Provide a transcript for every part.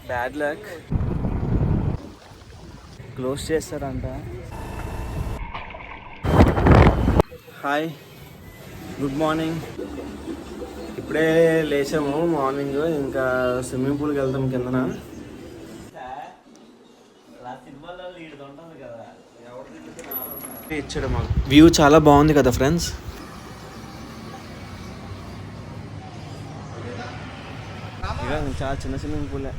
Bad luck, close చేస్తారంట. Hi, good morning. ఇప్పుడే లేచాము morning. ఇంకా స్విమ్మింగ్ పూల్కి వెళ్తాం కిందన. ఇచ్చాడు మాకు. వ్యూ చాలా బాగుంది కదా ఫ్రెండ్స్. చాలా చిన్న స్విమ్మింగ్ పూలే.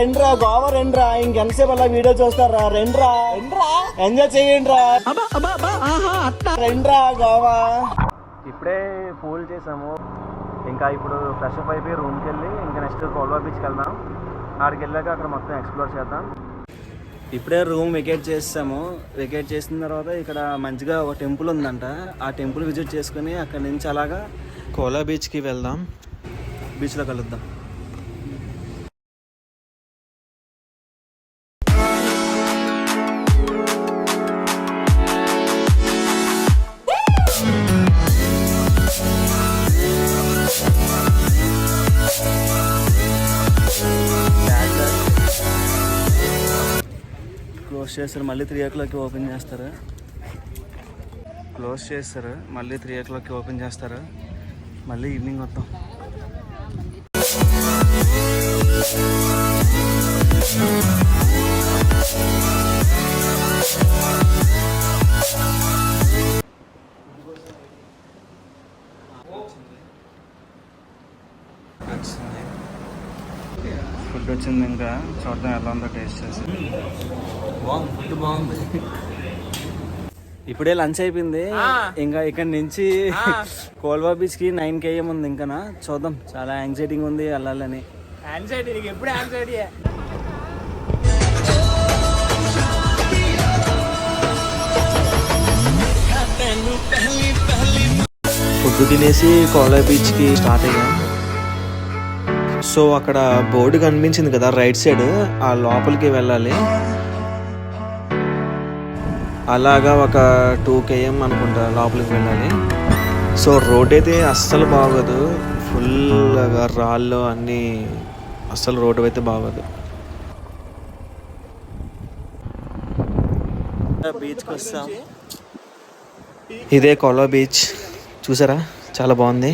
రెండ్రా గోవా రెండ్రా. ఇంకెంతసేపు అలా వీడియో చూస్తారా? రెండ్రా ఎంజాయ్ చేయండి రా. రెండ్రా గోవా. ఇప్పుడే పూల్ చేసాము. ఇంకా ఇప్పుడు ఫ్రెష్ అప్ అయిపోయి రూమ్కి వెళ్ళి ఇంకా నెక్స్ట్ కోల్వా బీచ్కి వెళ్దాం. ఆడికి వెళ్ళాక అక్కడ మొత్తం ఎక్స్ప్లోర్ చేద్దాం. ఇప్పుడే రూమ్ వెకేట్ చేసాము. వెకేట్ చేసిన తర్వాత ఇక్కడ మంచిగా ఒక టెంపుల్ ఉందంట. ఆ టెంపుల్ విజిట్ చేసుకుని అక్కడ నుంచి అలాగా కోల్వా బీచ్కి వెళ్దాం. బీచ్లో కలుద్దాం. క్లోజ్ చేస్తారు, మళ్ళీ 3 o'clockకి ఓపెన్ చేస్తారు. క్లోజ్ చేస్తారు, మళ్ళీ 3 o'clockకి ఓపెన్ చేస్తారు. మళ్ళీ ఈవినింగ్ వస్తాం. ఫుడ్ వచ్చింది, ఇంకా చూద్దాం ఎలా ఉందో టేస్ట్ చేసి. ఫుడ్ బాగుంది. ఇప్పుడే లంచ్ అయిపోయింది. ఇంకా ఇక్కడ నుంచి కోల్వా బీచ్ కి 9 km ఉంది. ఇంకా చూద్దాం. చాలా యాంగ్జైటీగా ఉంది వెళ్ళాలని. ఫుడ్ తినేసి కోల్వా బీచ్ కి స్టార్ట్ అయ్యాం. సో అక్కడ బోర్డు కనిపించింది కదా రైట్ సైడ్, ఆ లోపలికి వెళ్ళాలి. అలాగా ఒక 2 km అనుకుంటా లోపలికి వెళ్ళాలి. సో రోడ్ అయితే అస్సలు బాగోదు. ఫుల్గా రాళ్ళు అన్నీ, అస్సలు రోడ్డు అయితే బాగోదు. బీచ్కి వస్తాం. ఇదే కోల్వా బీచ్, చూసారా చాలా బాగుంది.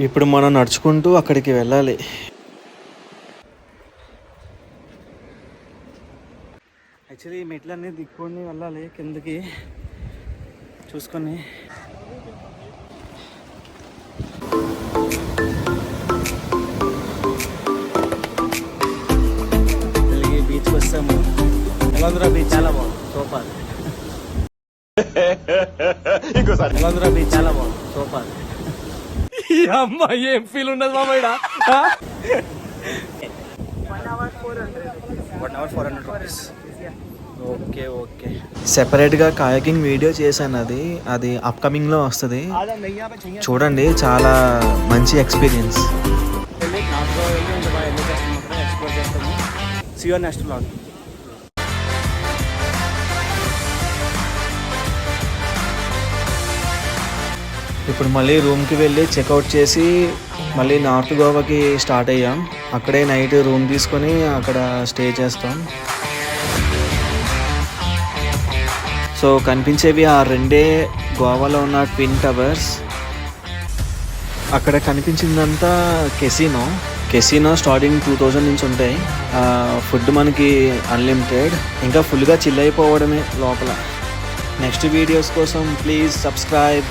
ఇప్పుడు మనం నడుచుకుంటూ అక్కడికి వెళ్ళాలి. యాక్చువల్లీ మెట్లన్నీ దిక్కుని వెళ్ళాలి కిందకి చూసుకొని. బీచ్కి వస్తాము. ఎలాంధ్రా బీచ్ చాలా బాగుంది, సూపర్. ఎలాంధ్రా బీచ్ చాలా బాగుంది, సూపర్. అమ్మా ఏం ఫీల్ ఉండదు మామయ్య. 1 hour 400 rupees. ఓకే. సెపరేట్గా కాయాకింగ్ వీడియో చేశాను. అది అప్కమింగ్లో వస్తుంది, చూడండి. చాలా మంచి ఎక్స్పీరియన్స్. ఇప్పుడు మళ్ళీ రూమ్కి వెళ్ళి చెక్అవుట్ చేసి మళ్ళీ నార్త్ గోవాకి స్టార్ట్ అయ్యాం. అక్కడే నైట్ రూమ్ తీసుకొని అక్కడ స్టే చేస్తాం. సో కనిపించేవి ఆ 2 గోవాలో ఉన్న ట్విన్ టవర్స్. అక్కడ కనిపించిందంతా కెసినో స్టార్టింగ్ 2000 నుంచి ఉంటాయి. ఫుడ్ మనకి అన్లిమిటెడ్. ఇంకా ఫుల్గా చిల్ అయిపోవడమే లోపల. నెక్స్ట్ వీడియోస్ కోసం ప్లీజ్ సబ్స్క్రైబ్.